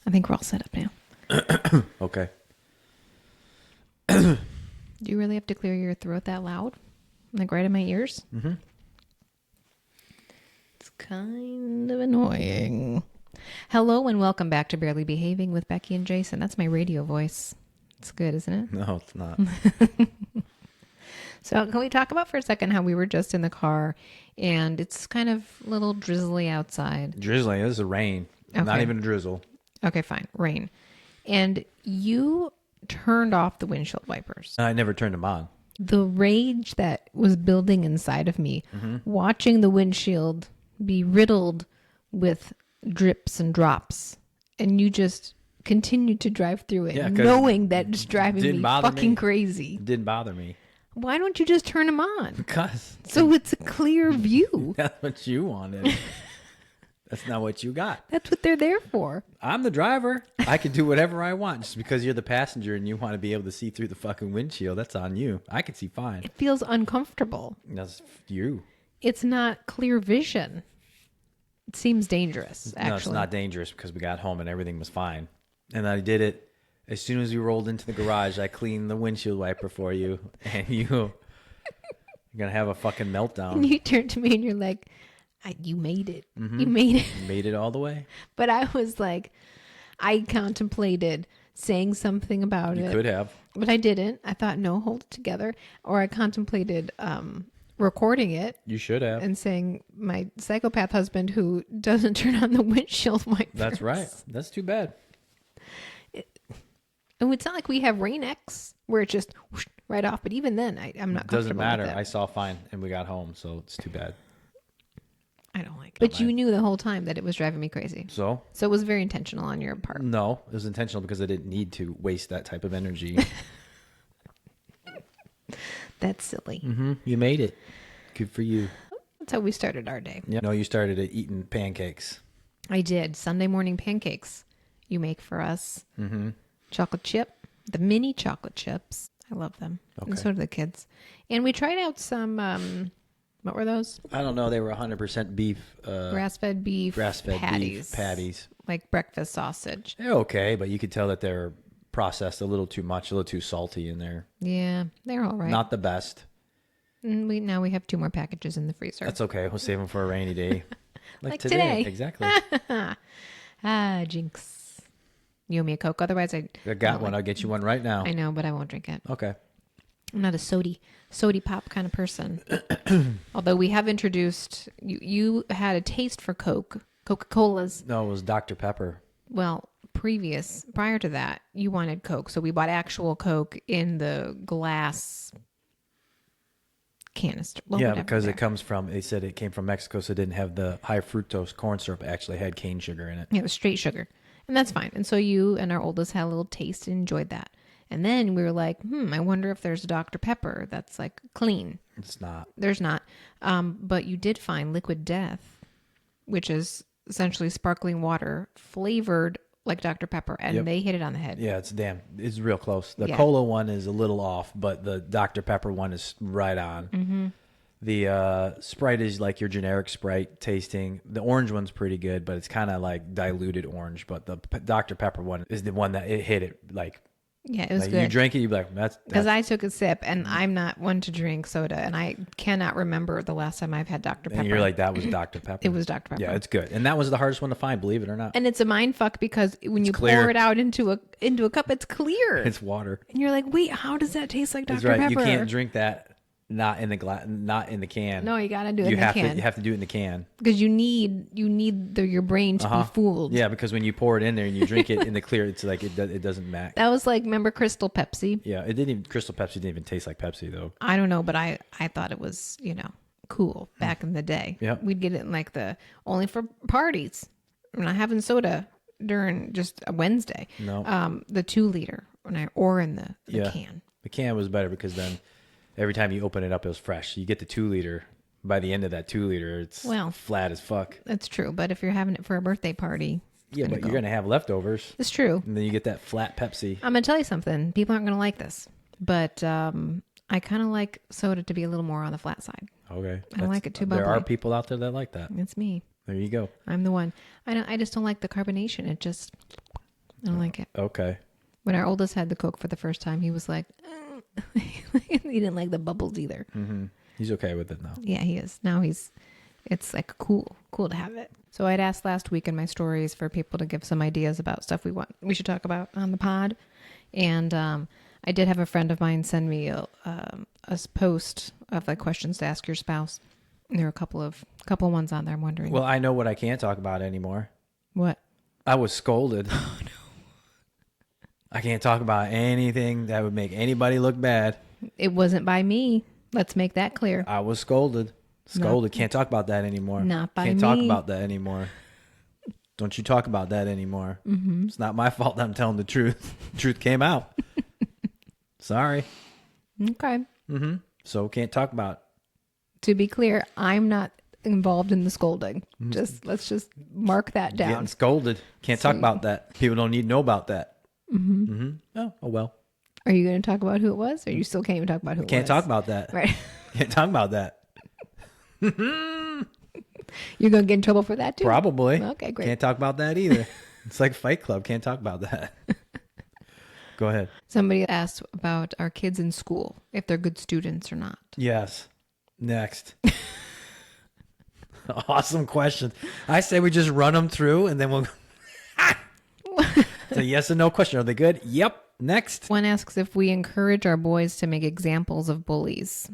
I think we're all set up now. Okay. Do you really have to clear your throat that loud? Like right in my ears? Mm-hmm. It's kind of annoying. Hello and welcome back to Barely Behaving with Becky and Jason. That's my radio voice. It's good, isn't it? No, it's not. So can we talk about for a second how we were just in the car and it's kind of a little drizzly outside. Drizzling. This is rain. Okay. Not even a drizzle. Okay, fine. Rain. And you turned off the windshield wipers. I never turned them on. The rage that was building inside of me, watching the windshield be riddled with drips and drops, and you just continued to drive through it, knowing that it's driving me fucking crazy. It didn't bother me. Why don't you just turn them on? Because. So it's a clear view. That's what you wanted. That's not what you got. That's what they're there for. I'm the driver. I can do whatever I want. Just because you're the passenger and you want to be able to see through the fucking windshield, that's on you. I can see fine. It feels uncomfortable. That's you. It's not clear vision. It seems dangerous, actually. No, it's not dangerous because we got home and everything was fine. And I did it as soon as we rolled into the garage. I cleaned the windshield wiper for you, and you're going to have a fucking meltdown. And you turned to me and you're like, you made it. Mm-hmm. You made it. You made it all the way. But I was like, I contemplated saying something about it. You could have. But I didn't. I thought, no, hold it together. Or I contemplated recording it. You should have. And saying my psychopath husband who doesn't turn on the windshield wipers. That's right. That's too bad. And it's not like we have Rain-X where it's just whoosh, right off. But even then, I'm not comfortable Doesn't matter. with it. I saw fine and we got home, so it's too bad. I don't like it. But you knew the whole time that it was driving me crazy. So it was very intentional on your part. No, it was intentional because I didn't need to waste that type of energy. That's silly. Mm-hmm. You made it. Good for you. That's how we started our day. Yeah. No, you started eating pancakes. I did. Sunday morning pancakes you make for us. Mm-hmm. Chocolate chip. The mini chocolate chips. I love them. Okay. And so do the kids. And we tried out some... what were those? I don't know. They were 100% beef. Grass-fed beef patties. Like breakfast sausage. They're okay, but you could tell that they're processed a little too much, a little too salty in there. Yeah, they're all right. Not the best. And now we have 2 more packages in the freezer. That's okay. We'll save them for a rainy day. Like today. Exactly. Jinx. You owe me a Coke. Otherwise, I got one. I'll get you one right now. I know, but I won't drink it. Okay. I'm not a sody pop kind of person. Although we have introduced, you had a taste for Coca-Colas. No, it was Dr. Pepper. Well, prior to that, you wanted Coke. So we bought actual Coke in the glass canister. Well, yeah, because they said it came from Mexico, so it didn't have the high fructose corn syrup. It actually had cane sugar in it. Yeah, it was straight sugar. And that's fine. And so you and our oldest had a little taste and enjoyed that. And then we were like, I wonder if there's a Dr. Pepper that's like clean. It's not. There's not. But you did find Liquid Death, which is essentially sparkling water flavored like Dr. Pepper. And they hit it on the head. Yeah, it's real close. The cola one is a little off, but the Dr. Pepper one is right on. Mm-hmm. The Sprite is like your generic Sprite tasting. The orange one's pretty good, but it's kind of like diluted orange. But the Dr. Pepper one is the one that it hit it like. Yeah, it was like good. You drink it, you'd be like, that's... Because I took a sip, and I'm not one to drink soda, and I cannot remember the last time I've had Dr. Pepper. And you're like, that was Dr. Pepper. It was Dr. Pepper. Yeah, it's good. And that was the hardest one to find, believe it or not. And it's a mind fuck because when you pour it out into a cup, it's clear. It's water. And you're like, wait, how does that taste like Dr. That's right. Pepper? You can't drink that not in the not in the can. No, you got to do it in the can. You have to do it in the can. Because you need your brain to be fooled. Yeah, because when you pour it in there and you drink it in the clear, it's like it doesn't match. That was like, remember Crystal Pepsi? Yeah, Crystal Pepsi didn't even taste like Pepsi though. I don't know, but I thought it was, cool back in the day. Yeah. We'd get it in like only for parties. We're not having soda during just a Wednesday. No. The 2 liter or in the can. The can was better because then every time you open it up, it was fresh. You get the 2 liter. By the end of that 2 liter, it's flat as fuck. That's true. But if you're having it for a birthday party. Yeah, but you're going to have leftovers. It's true. And then you get that flat Pepsi. I'm going to tell you something. People aren't going to like this. But I kind of like soda to be a little more on the flat side. Okay. I don't like it too bubbly. There are people out there that like that. It's me. There you go. I'm the one. I just don't like the carbonation. It just... I don't like it. Okay. When our oldest had the Coke for the first time, he was like, he didn't like the bubbles either. Mm-hmm. He's okay with it now. Yeah, he is. Now it's like cool to have it. So I'd asked last week in my stories for people to give some ideas about stuff we should talk about on the pod. And I did have a friend of mine send me a post of like questions to ask your spouse. And there are a couple ones on there. I'm wondering. Well, I know what I can't talk about anymore. What? I was scolded. Oh, no. I can't talk about anything that would make anybody look bad. It wasn't by me. Let's make that clear. I was scolded. Can't talk about that anymore. Not by Can't me. talk about that anymore. Don't you talk about that anymore. Mm-hmm. It's not my fault that I'm telling the truth. Truth came out. Sorry. Okay. Mm-hmm. So can't talk about it. To be clear, I'm not involved in the scolding. Let's just mark that down. Getting scolded. Can't talk about that. People don't need to know about that. Mm-hmm. Mm-hmm. Oh well. Are you going to talk about who it was, or you still can't even talk about who it was? Can't talk about that. Right. Can't talk about that. You're going to get in trouble for that too? Probably. Okay, great. Can't talk about that either. It's like Fight Club. Can't talk about that. Go ahead. Somebody asked about our kids in school, if they're good students or not. Yes. Next. Awesome question. I say we just run them through and then we'll... It's a yes or no question. Are they good? Yep. Next. One asks if we encourage our boys to make examples of bullies.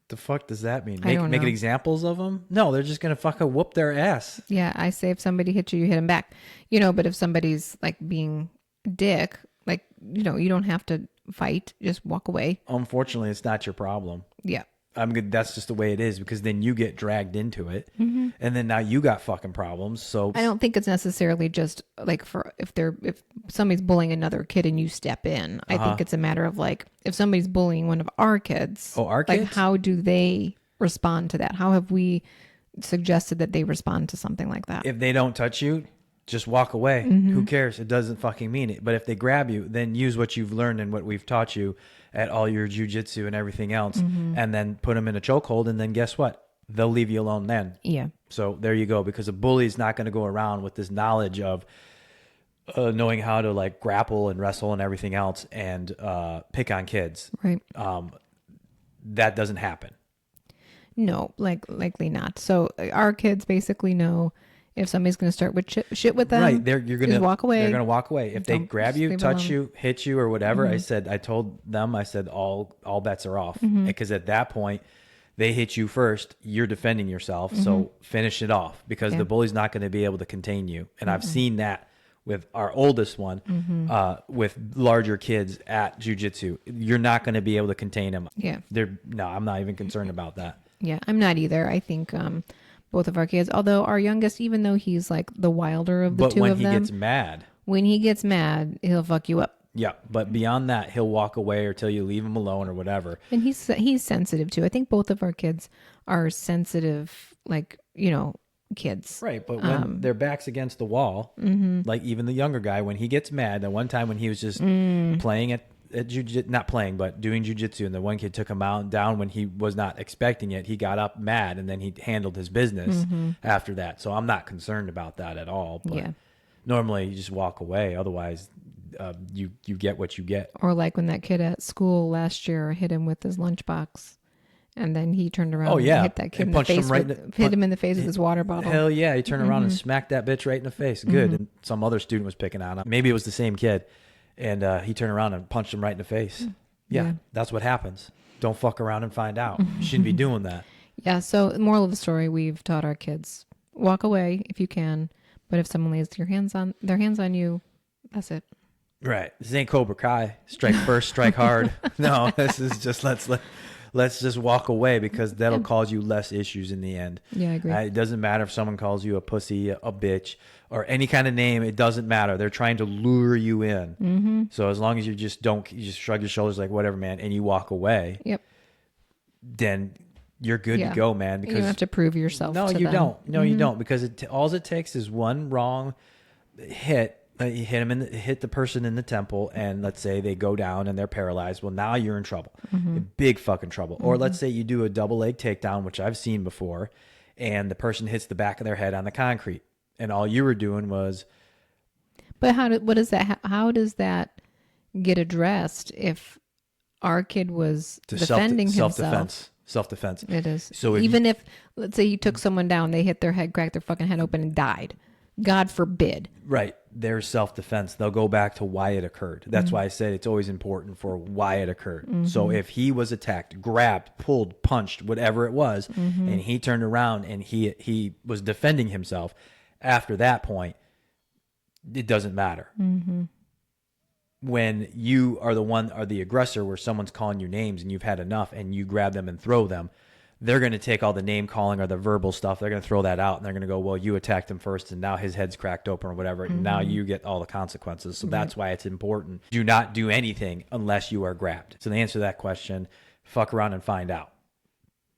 The fuck does that mean? I don't Make know. examples of them? No, they're just going to fucking whoop their ass. Yeah, I say if somebody hits you, you hit them back. But if somebody's like being a dick, like, you don't have to fight. Just walk away. Unfortunately, it's not your problem. Yeah. I'm good. That's just the way it is, because then you get dragged into it, and then now you got fucking problems. So I don't think it's necessarily just like if somebody's bullying another kid and you step in. I think it's a matter of like if somebody's bullying one of our kids. Oh, our like kids? how do they respond to that? How have we suggested that they respond to something like that? if they don't touch you, just walk away. Who cares? It doesn't fucking mean it. But if they grab you, then use what you've learned and what we've taught you at all your jujitsu and everything else, and then put them in a chokehold. And then guess what? They'll leave you alone then. Yeah. So there you go. Because a bully is not going to go around with this knowledge of knowing how to like grapple and wrestle and everything else and pick on kids. Right. That doesn't happen. No, likely not. So our kids basically know if somebody's going to start with shit with them, Right. You're going to walk away. They're going to walk away. If they Don't grab just you, leave touch alone. you, hit you or whatever, I told them, all bets are off. Because at that point, they hit you first. You're defending yourself. So finish it off, because the bully's not going to be able to contain you. And I've seen that with our oldest one, with larger kids at jiu-jitsu. You're not going to be able to contain them. Yeah. I'm not even concerned about that. Yeah, I'm not either. I think both of our kids, although our youngest, even though he's like the wilder of the But two when of he them, gets mad, he'll fuck you up. yeah. But beyond that, he'll walk away or till you leave him alone or whatever. And he's sensitive too. I think both of our kids are sensitive, like, kids. Right, but when their back's against the wall, like even the younger guy, when he gets mad, that one time when he was just playing at jiu-jitsu, not playing, but doing jiu-jitsu, and the one kid took him down when he was not expecting it, he got up mad, and then he handled his business after that. So I'm not concerned about that at all. But normally you just walk away. Otherwise, you get what you get. Or like when that kid at school last year hit him with his lunchbox. And then he turned around and hit that kid in the face. Hit him in the face with his water bottle. Hell yeah. He turned around and smacked that bitch right in the face. Good. And some other student was picking on him. Maybe it was the same kid. And he turned around and punched him right in the face. Yeah. That's what happens. Don't fuck around and find out. You shouldn't be doing that. Yeah. So the moral of the story, we've taught our kids, walk away if you can. But if someone lays their hands on you, that's it. Right. This ain't Cobra Kai. Strike first, strike hard. No, this is just let's just walk away, because that'll cause you less issues in the end. Yeah, I agree. It doesn't matter if someone calls you a pussy, a bitch, or any kind of name. It doesn't matter. They're trying to lure you in. So as long as you just shrug your shoulders like, whatever, man, and you walk away, then you're good to go, man. Because you don't have to prove yourself. No, to you them. don't. No, you don't. Because all it takes is one wrong hit. You hit the person in the temple, and let's say they go down and they're paralyzed. Well, now you're in trouble, big fucking trouble. Or let's say you do a double leg takedown, which I've seen before, and the person hits the back of their head on the concrete, and all you were doing was But how does that get addressed if our kid was defending himself? Self-defense. It is. So even if, let's say you took someone down, they hit their head, cracked their fucking head open and died. God forbid. Right. There's self-defense. They'll go back to why it occurred. That's why I said it's always important for why it occurred. So if he was attacked, grabbed, pulled, punched, whatever it was, and he turned around and he was defending himself, after that point, it doesn't matter. When you are the aggressor, where someone's calling you names and you've had enough and you grab them and throw them, they're going to take all the name calling or the verbal stuff. They're going to throw that out and they're going to go, well, you attacked him first and now his head's cracked open or whatever. And now you get all the consequences. So that's why it's important. Do not do anything unless you are grabbed. So the answer to that question, fuck around and find out.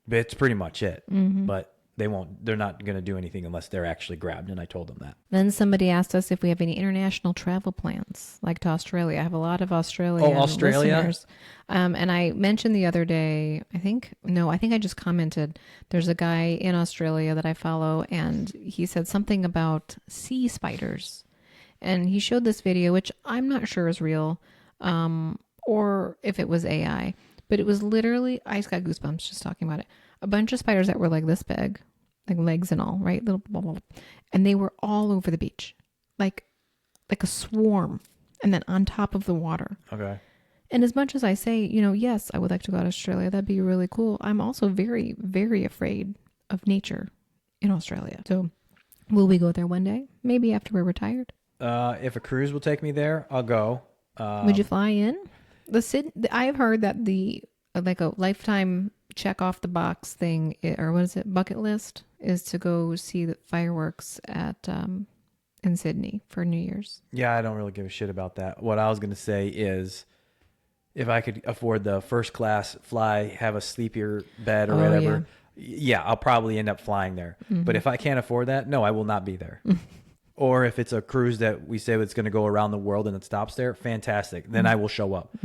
But it's pretty much it. But they're not going to do anything unless they're actually grabbed. And I told them that. Then somebody asked us if we have any international travel plans, like to Australia. I have a lot of Australia listeners. And I mentioned the other day, I think I just commented, there's a guy in Australia that I follow, and he said something about sea spiders. And he showed this video, which I'm not sure is real, or if it was AI. But it was literally, I just got goosebumps just talking about it. A bunch of spiders that were like this big, like legs and all, right? Little blah, blah, blah. And they were all over the beach, like a swarm, and then on top of the water. Okay. And as much as I say, yes, I would like to go to Australia, that'd be really cool. I'm also very, very afraid of nature in Australia. So will we go there one day? Maybe after we're retired? If a cruise will take me there, I'll go. Would you fly in? I've heard that like a lifetime check off the box thing, or what is it, bucket list, is to go see the fireworks at in Sydney for New Year's. Yeah, I don't really give a shit about that. What I was going to say is, if I could afford the first class fly, have a sleepier bed or whatever, yeah, I'll probably end up flying there. But if I can't afford that, no, I will not be there. Or if it's a cruise that we say it's going to go around the world and it stops there, fantastic. Then I will show up.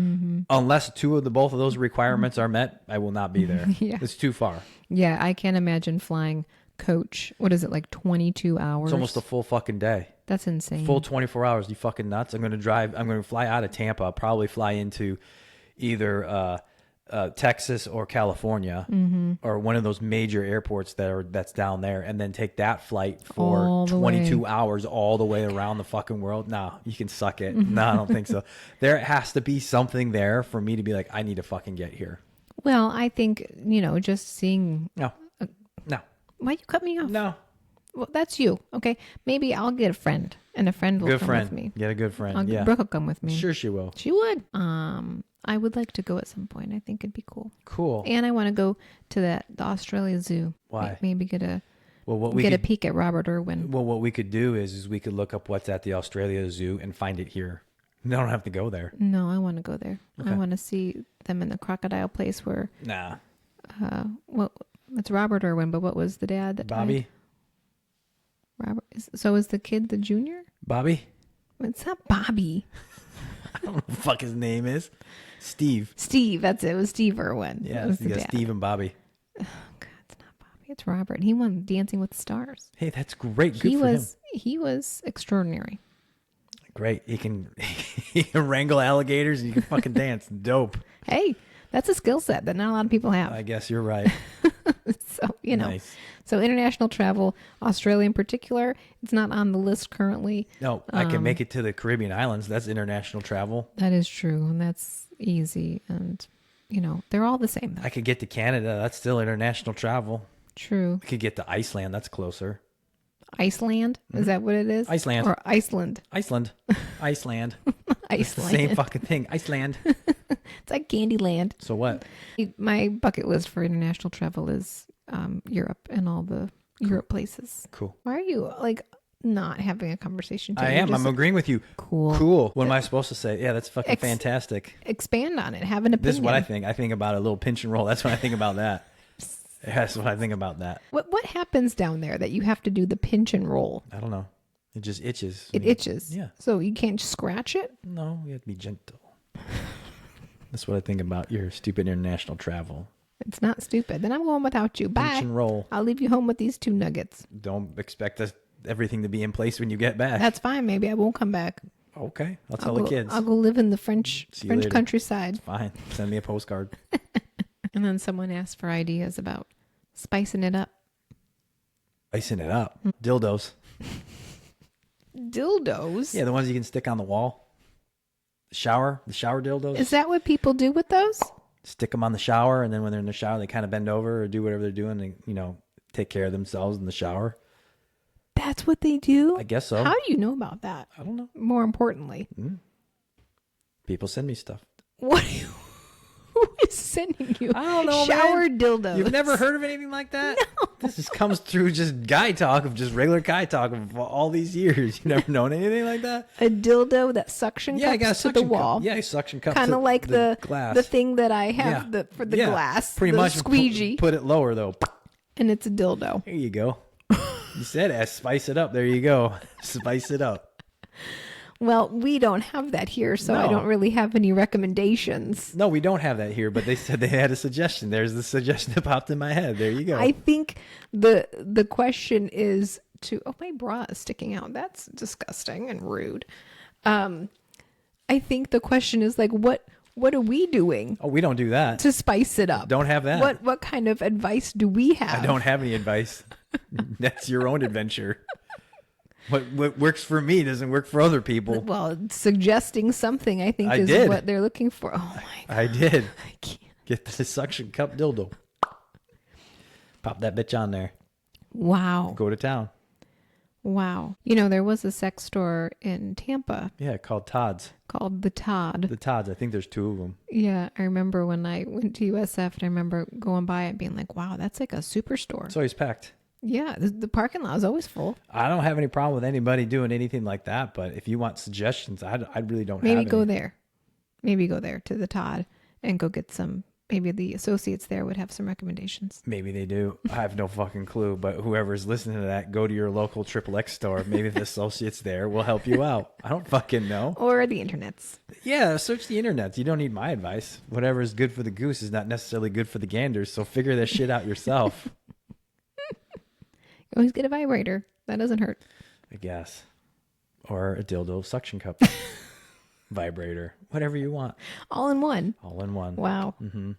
Unless both of those requirements are met, I will not be there. Yeah. It's too far. Yeah, I can't imagine flying coach. What is it, like 22 hours? It's almost a full fucking day. That's insane. Full 24 hours. You fucking nuts. I'm going to fly out of Tampa. I'll probably fly into either Texas or California, or one of those major airports that's down there, and then take that flight for 22 hours all the way around the fucking world. No, you can suck it. No, I don't think so. There has to be something there for me to be like, I need to fucking get here. Well, I think, just seeing... No. Why you cut me off? No. Well, that's you. Okay. Maybe I'll get a friend, and a friend will come with me. Get a good friend. Yeah. Brooke will come with me. Sure she will. She would. I would like to go at some point. I think it'd be cool. Cool. And I want to go to the Australia Zoo. Why? Maybe get a peek at Robert Irwin. Well, what we could do is we could look up what's at the Australia Zoo and find it here. No, I don't have to go there. No, I want to go there. Okay. I want to see them in the crocodile place where... Nah. It's Robert Irwin, but what was the dad that Bobby? died? Robert. So is the kid the junior? Bobby? It's not Bobby. I don't know what the fuck his name is. Steve. Steve, that's it. It was Steve Irwin. Yeah, you got Steve and Bobby. Oh, God, it's not Bobby. It's Robert. He won Dancing with the Stars. Hey, that's great. Good for him. He was extraordinary. Great. He can wrangle alligators and he can fucking dance. Dope. Hey, that's a skill set that not a lot of people have. I guess you're right. So, Nice. So international travel, Australia in particular, it's not on the list currently. No, I can make it to the Caribbean islands. That's international travel. That is true. And that's easy. And, they're all the same. Though. I could get to Canada. That's still international travel. True. I could get to Iceland. That's closer. Iceland? Is that what it is? Iceland. Or Iceland? Iceland. Iceland. Iceland. It's the same fucking thing. Iceland. It's like Candyland. So what? My bucket list for international travel is Europe and all the Europe places. Cool. Why are you not having a conversation today? I am. I'm agreeing with you. Cool. What am I supposed to say? Yeah, that's fucking fantastic. Expand on it. Have an opinion. This is what I think. I think about a little pinch and roll. That's what I think about that. That's what I think about that. What happens down there that you have to do the pinch and roll? I don't know. It just itches. It itches. Yeah. So you can't scratch it? No, you have to be gentle. That's what I think about your stupid international travel. It's not stupid. Then I'm going without you. Bye. Pinch and roll. I'll leave you home with these 2 nuggets. Don't expect to everything to be in place when you get back. That's fine. Maybe I won't come back. Okay. I'll tell the kids. I'll go live in the French later. countryside. Fine. Send me a postcard. And then someone asked for ideas about spicing it up. Spicing it up. Dildos. Dildos? Yeah, the ones you can stick on the wall. The shower dildos. Is that what people do with those? Stick them on the shower, and then when they're in the shower, they kind of bend over or do whatever they're doing and, you know, take care of themselves in the shower. That's what they do? I guess so. How do you know about that? I don't know. More importantly. People send me stuff. What? Who is sending you I don't know, shower man. dildos? You've never heard of anything like that? No. This just comes through just guy talk of just regular guy talk of all these years. You've never known anything like that? A dildo that suction cups I got a to the suction wall. cup. Yeah, suction cup. Kind of like the glass. the thing that I have for the glass. Pretty the much squeegee. Put it lower though. And it's a dildo. There you go. You said spice it up. There you go. Spice it up. Well, we don't have that here, so I don't really have any recommendations. No, we don't have that here, but they said they had a suggestion. There's the suggestion that popped in my head. There you go. I think the question is my bra is sticking out. That's disgusting and rude. I think the question is like, what are we doing? Oh, we don't do that. To spice it up. Don't have that. What kind of advice do we have? I don't have any advice. That's your own adventure. What works for me doesn't work for other people. Well, suggesting something, I think, is what they're looking for. Oh my God. I did. I can't. Get the suction cup dildo. Pop that bitch on there. Wow. Go to town. Wow. You know, there was a sex store in Tampa. Yeah, called Todd's. Called the Todd. The Todd's. I think there's 2 of them. Yeah, I remember when I went to USF, and I remember going by it being like, wow, that's like a superstore. It's always packed. Yeah, the parking lot is always full. I don't have any problem with anybody doing anything like that, but if you want suggestions, I really don't have Maybe any. go there. Maybe go there to the Todd and go get some. Maybe the associates there would have some recommendations. Maybe they do. I have no fucking clue, but whoever's listening to that, go to your local XXX store. Maybe the associates there will help you out. I don't fucking know. Or the internets. Yeah, search the internet. You don't need my advice. Whatever is good for the goose is not necessarily good for the ganders, so figure that shit out yourself. You always get a vibrator. That doesn't hurt. I guess. Or a dildo suction cup. Vibrator. Whatever you want. All in one. All in one. Wow. Mm-hmm.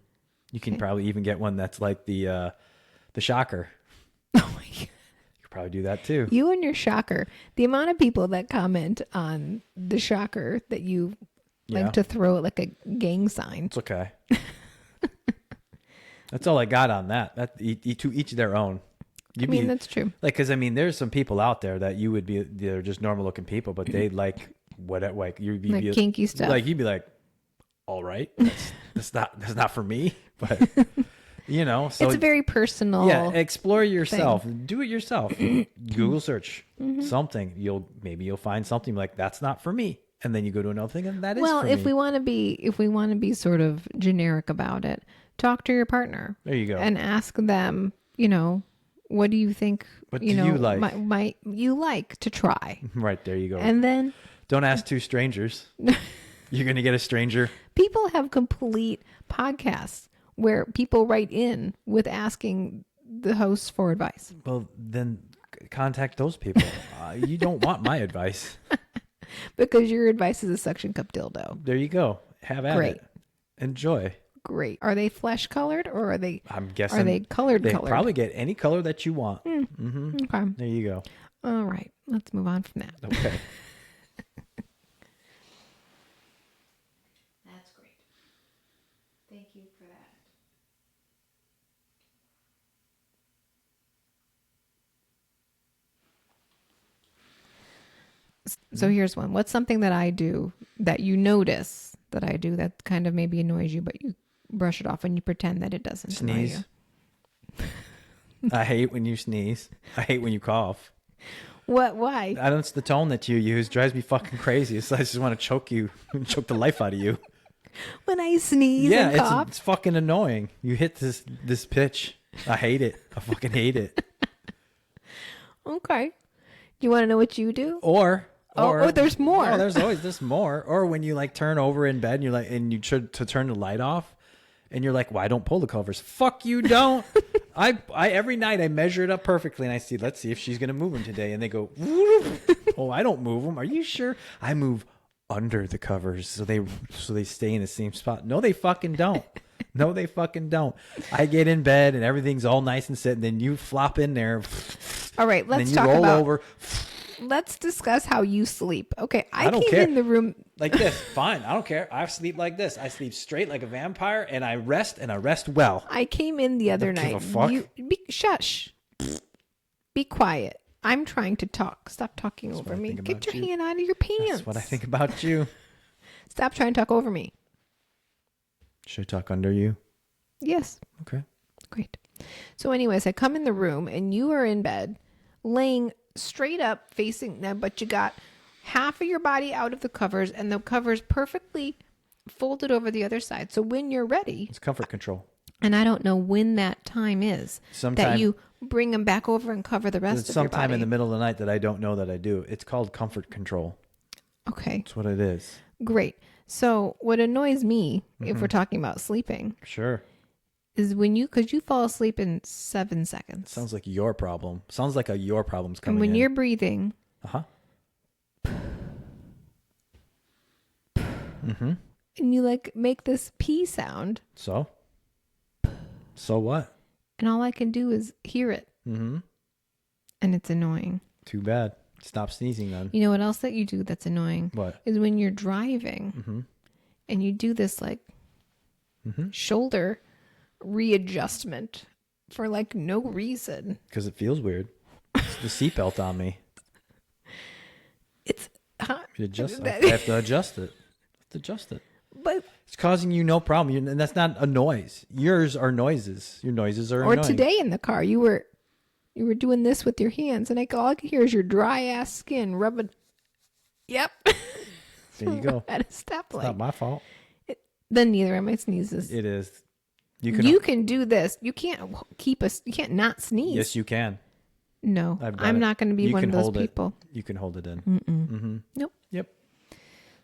You can probably even get one that's like the shocker. Oh my God. You could probably do that too. You and your shocker. The amount of people that comment on the shocker that you like to throw it like a gang sign. It's okay. That's all I got on that. That to each their own. That's true. Like, because there's some people out there that you would be, they're just normal looking people, but they like you'd be like kinky stuff. Like you'd be like, all right, that's not for me, but you know, so it's very personal. Yeah, explore yourself, do it yourself. Google search something. You'll find something like that's not for me, and then you go to another thing, and that is. Well, for if me. we want to be sort of generic about it, talk to your partner. There you go, and ask them. What do you think? What do you like? You like to try. Right, there you go. And then don't ask 2 strangers. You're gonna get a stranger. People have complete podcasts where people write in with asking the hosts for advice. Well, then contact those people. You don't want my advice. Because your advice is a suction cup dildo. There you go. Have at it. Enjoy. Great. Are they flesh colored or are they? I'm guessing. Are they colored? They probably get any color that you want. Okay. There you go. All right. Let's move on from that. Okay. That's great. Thank you for that. So here's one. What's something that I do that you notice that I do that kind of maybe annoys you, but you brush it off and you pretend that it doesn't sneeze. Annoy you? I hate when you sneeze. I hate when you cough. What? Why? I don't. It's the tone that you use drives me fucking crazy. It's like I just want to choke you, choke the life out of you. When I sneeze and cough? It's fucking annoying. You hit this pitch. I hate it. I fucking hate it. Okay. Do you want to know what you do? Or there's more. No, there's more. Or when you like turn over in bed and you're like, and you try to turn the light off, and you're like, "Why don't pull the covers?" Fuck you, don't. I every night I measure it up perfectly, and I see. Let's see if she's gonna move them today. And they go, oh, I don't move them. Are you sure? I move under the covers so they stay in the same spot. No, they fucking don't. No, they fucking don't. I get in bed and everything's all nice and set, and then you flop in there. All right, let's talk about. Over. Let's discuss how you sleep. Okay, I don't came care. in the room like this. Fine, I don't care. I sleep like this. I sleep straight like a vampire, and I rest well. I came in the other night. Give a fuck. Shush. Be quiet. I'm trying to talk. Stop talking over me. Get your hand out of your pants. That's what I think about you. Stop trying to talk over me. Should I talk under you? Yes. Okay. Great. So anyways, I come in the room and you are in bed, laying straight up facing them, but you got half of your body out of the covers and the covers perfectly folded over the other side. So when you're ready. It's comfort control. And I don't know when that time is that you bring them back over and cover the rest of your body. Sometime in the middle of the night that I don't know that I do. It's called comfort control. Okay. That's what it is. Great. So what annoys me, if we're talking about sleeping, sure, is when because you fall asleep in 7 seconds. Sounds like your problem. Sounds like your problem's coming. And when you're breathing, and you like make this pee sound. So what? And all I can do is hear it. And it's annoying. Too bad. Stop sneezing then. You know what else that you do that's annoying? What? Is when you're driving and you do this like shoulder readjustment for like no reason. Because it feels weird. It's the seatbelt on me. It's you adjust. I have to adjust it. But it's causing you no problem. And that's not a noise. Yours are noises. Your noises are annoying. Or today in the car, you were doing this with your hands, and all I can hear is your dry ass skin rubbing. Yep. There you go. At a stoplight. It's not my fault. Then neither are my sneezes. It is. You can do this. You can't You can't not sneeze. Yes, you can. No, I'm not going to be one of those people. You can hold it in. Nope. Yep.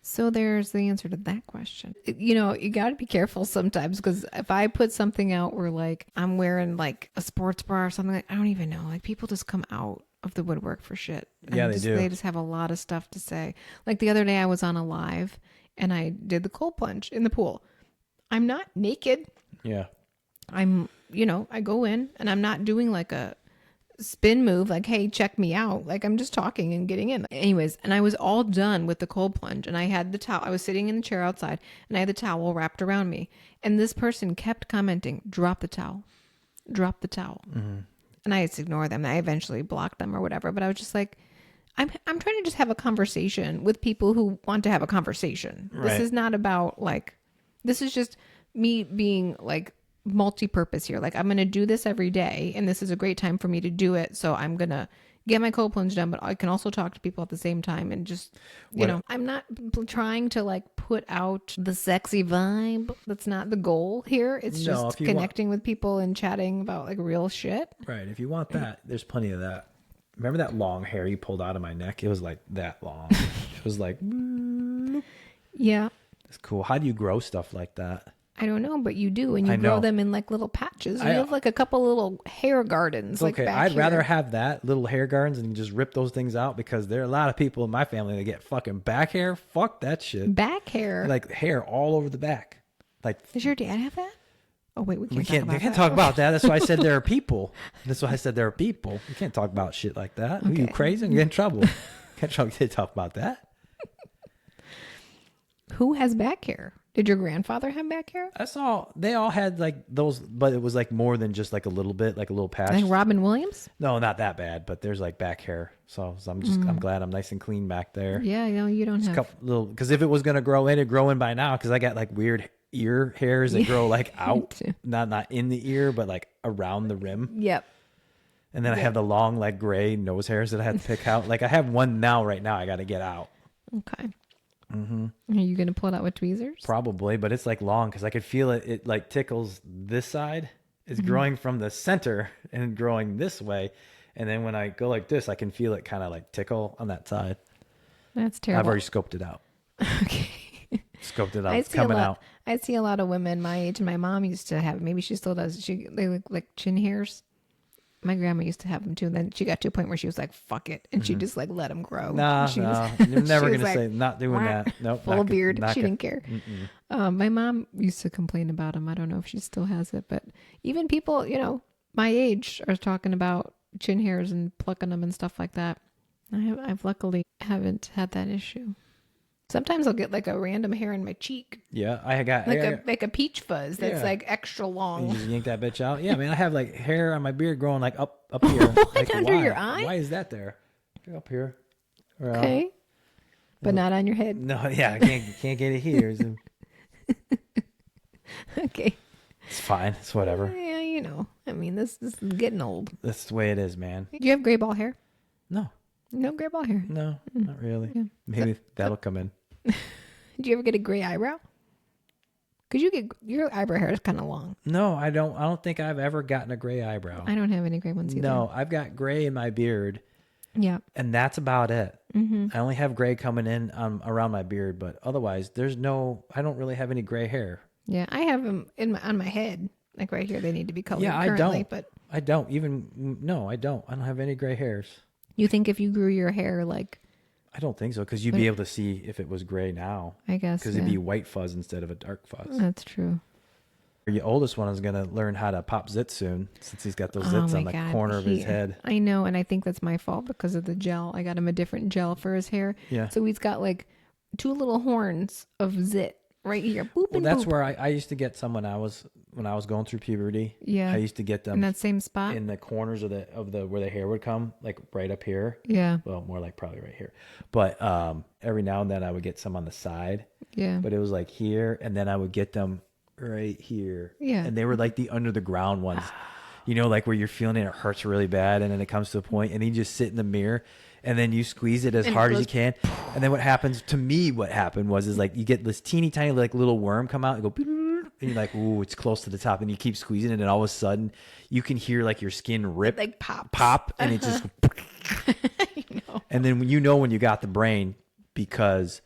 So there's the answer to that question. You know, you got to be careful sometimes because if I put something out where like I'm wearing like a sports bra or something, like, I don't even know. Like people just come out of the woodwork for shit. Yeah, they do. They just have a lot of stuff to say. Like the other day I was on a live and I did the cold plunge in the pool. I'm not naked. Yeah. I go in and I'm not doing like a spin move like, hey, check me out. Like I'm just talking and getting in. Anyways, and I was all done with the cold plunge and I had the towel. I was sitting in the chair outside and I had the towel wrapped around me. And this person kept commenting, drop the towel. Drop the towel. And I just ignore them. I eventually blocked them or whatever. But I was just like, I'm trying to just have a conversation with people who want to have a conversation. Right. This is not about like, this is just me being like multi-purpose here. Like I'm going to do this every day and this is a great time for me to do it. So I'm going to get my cold plunge done, but I can also talk to people at the same time and just, I'm not trying to like put out the sexy vibe. That's not the goal here. It's just connecting with people and chatting about like real shit. Right. If you want that, there's plenty of that. Remember that long hair you pulled out of my neck? It was like that long. It was like, yeah. It's cool. How do you grow stuff like that? I don't know, but you do, and you grow them in like little patches. You have like a couple little hair gardens. Okay, I'd rather have that little hair gardens and just rip those things out because there are a lot of people in my family that get fucking back hair. Fuck that shit. Back hair, like hair all over the back. Like, does your dad have that? Oh wait, we can't talk about that. That's why I said there are people. That's why I said there are people. You can't talk about shit like that. Okay. Are you crazy? You get in trouble. Can't talk about that. Who has back hair? Did your grandfather have back hair? I saw they all had like those, but it was like more than just like a little bit, like a little patch. Like Robin Williams? No, not that bad, but there's like back hair. So I'm glad I'm nice and clean back there. Yeah, no, you don't have. Couple little, because if it was gonna grow in, it'd grow in by now. Because I got like weird ear hairs that grow like out, not in the ear, but like around the rim. Yep. And then I have the long like gray nose hairs that I have to pick out. Like I have one right now. I got to get out. Okay. Are you going to pull it out with tweezers? Probably, but it's like long because I could feel it. It like tickles this side. It's growing from the center and growing this way. And then when I go like this, I can feel it kind of like tickle on that side. That's terrible. I've already scoped it out. Okay. scoped it out. It's coming out. I see a lot of women my age, and my mom used to have. Maybe she still does. They look like chin hairs. My grandma used to have them too, and then she got to a point where she was like, "Fuck it," and she just like let them grow. No, you're never gonna say not doing that. Nope, full beard. She didn't care. My mom used to complain about them. I don't know if she still has it, but even people, my age are talking about chin hairs and plucking them and stuff like that. I've luckily haven't had that issue. Sometimes I'll get like a random hair in my cheek. Yeah, I got like a peach fuzz that's like extra long. You just yank that bitch out. Yeah, man, I have like hair on my beard growing like up here. Like, under your eye? Why is that there? Up here. Okay, but not on your head. No, yeah, I can't get it here. Okay, it's fine. It's whatever. Yeah, I mean, this is getting old. That's the way it is, man. Do you have gray ball hair? No. No gray ball hair? No, not really. Yeah. Maybe that'll come in. Do you ever get a gray eyebrow? Because your eyebrow hair is kind of long. No, I don't think I've ever gotten a gray eyebrow. I don't have any gray ones either. No, I've got gray in my beard. Yeah. And that's about it. Mm-hmm. I only have gray coming in around my beard, but otherwise I don't really have any gray hair. Yeah, I have them on my head. Like right here, they need to be colored. Yeah, I currently, don't. But I don't even. No, I don't. I don't have any gray hairs. You think if you grew your hair like? I don't think so, because you'd be able to see if it was gray now. I guess because it'd be white fuzz instead of a dark fuzz. That's true. Your oldest one is gonna learn how to pop zits soon, since he's got those zits on the corner of his head. I know, and I think that's my fault because of the gel. I got him a different gel for his hair. Yeah. So he's got like 2 little horns of zit right here. Boop well, and that's boop. where I used to get some when I was going through puberty. Yeah. I used to get them in that same spot in the corners of the where the hair would come, like right up here. Yeah. Well, more like probably right here. But every now and then I would get some on the side. Yeah. But it was like here, and then I would get them right here. Yeah. And they were like the under the ground ones. Like where you're feeling it hurts really bad, and then it comes to a point, and you just sit in the mirror, and then you squeeze it as hard as you can, and then what happened was like you get this teeny tiny like little worm come out and go, and you're like, ooh, it's close to the top, and you keep squeezing it, and all of a sudden you can hear like your skin rip, like pop, and it just and then when you got the brain, because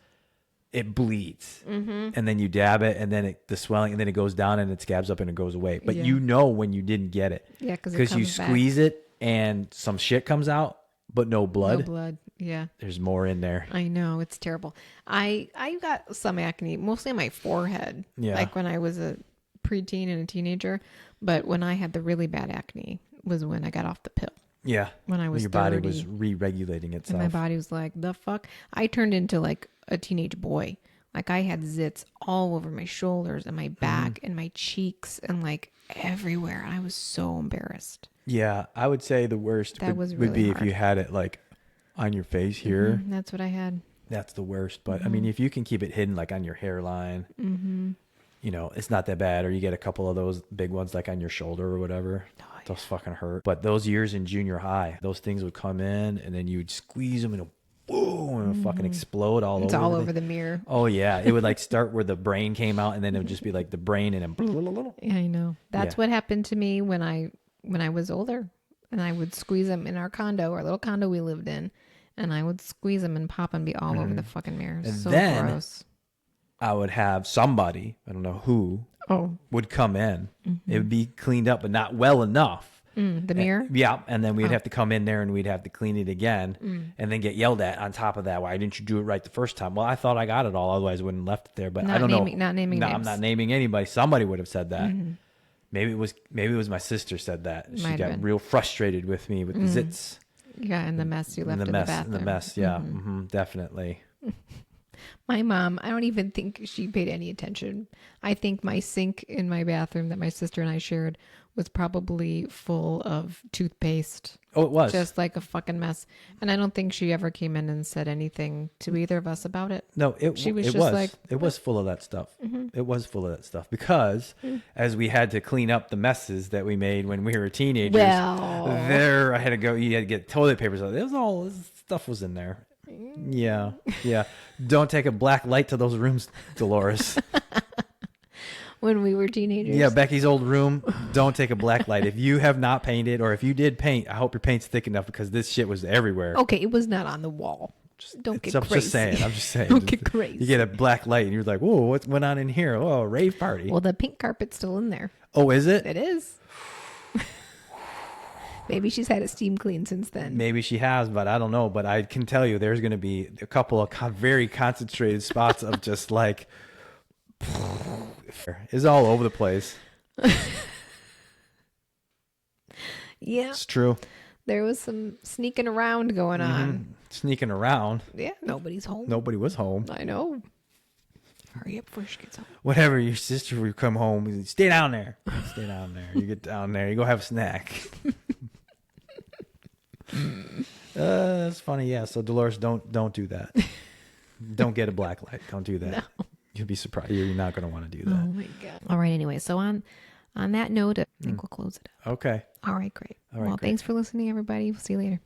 it bleeds, and then you dab it, and then the swelling, and then it goes down, and it scabs up, and it goes away. But when you didn't get it, because you squeeze it, and some shit comes out, but no blood. No blood. Yeah. There's more in there. I know, it's terrible. I got some acne, mostly on my forehead. Yeah. Like when I was a preteen and a teenager, but when I had the really bad acne was when I got off the pill. Yeah. When I was your 30, body was re-regulating itself. and my body was like, the fuck? I turned into like a teenage boy. Like I had zits all over my shoulders and my back and my cheeks and like everywhere. And I was so embarrassed. Yeah, I would say the worst would be hard. if you had it like on your face here. That's what I had. That's the worst. But I mean, if you can keep it hidden like on your hairline, it's not that bad. Or you get a couple of those big ones like on your shoulder or whatever. Oh, yeah. Those fucking hurt. But those years in junior high, those things would come in, and then you would squeeze them, and it would boom, and it would fucking explode all over. It's all over the mirror. Oh yeah, it would like start where the brain came out, and then it would just be like the brain, and then yeah, I know. That's what happened to me when I was older, and I would squeeze them in our little condo we lived in, and I would squeeze them and pop and be all over the fucking mirror. And so then gross. I would have somebody, I don't know who, would come in. It would be cleaned up, but not well enough. The mirror? Yeah, and then we'd have to come in there, and we'd have to clean it again, and then get yelled at on top of that. Why didn't you do it right the first time? Well, I thought I got it all, otherwise I wouldn't have left it there. But I don't know. Not naming names. I'm not naming anybody. Somebody would have said that. Maybe it was my sister said that. She got real frustrated with me with the zits. Yeah, and the mess you left in the bathroom. The mess, yeah, definitely. My mom, I don't even think she paid any attention. I think my sink in my bathroom that my sister and I shared was probably full of toothpaste. Oh, it was. Just like a fucking mess. And I don't think she ever came in and said anything to either of us about it. No, it was full of that stuff. It was full of that stuff because as we had to clean up the messes that we made when we were teenagers, I had to go, you had to get toilet papers. It was all, this stuff was in there. Yeah. Don't take a black light to those rooms, Dolores. When we were teenagers. Yeah, Becky's old room. Don't take a black light. If you have not painted, or if you did paint, I hope your paint's thick enough, because this shit was everywhere. Okay, it was not on the wall. Don't get I'm crazy. just saying. I'm just saying. Don't get crazy. You get a black light and you're like, whoa, what went on in here? Oh, a rave party. Well, the pink carpet's still in there. Oh, is it? It is. Maybe she's had it steam cleaned since then. Maybe she has, but I don't know. But I can tell you there's going to be a couple of very concentrated spots of just like, it's all over the place. Yeah. It's true. There was some sneaking around going on. Sneaking around. Yeah, nobody's home. Nobody was home. I know. Hurry up before she gets home. Whatever, your sister will come home. Stay down there. Stay down there. You get down there. You go have a snack. That's funny. Yeah. So Dolores, don't do that. Don't get a black light. Don't do that. No. You'll be surprised. You're not going to want to do that. Oh my God. All right. Anyway, so on that note, I think we'll close it out. Okay. All right. Great. All right, Well, great. thanks for listening, everybody. We'll see you later.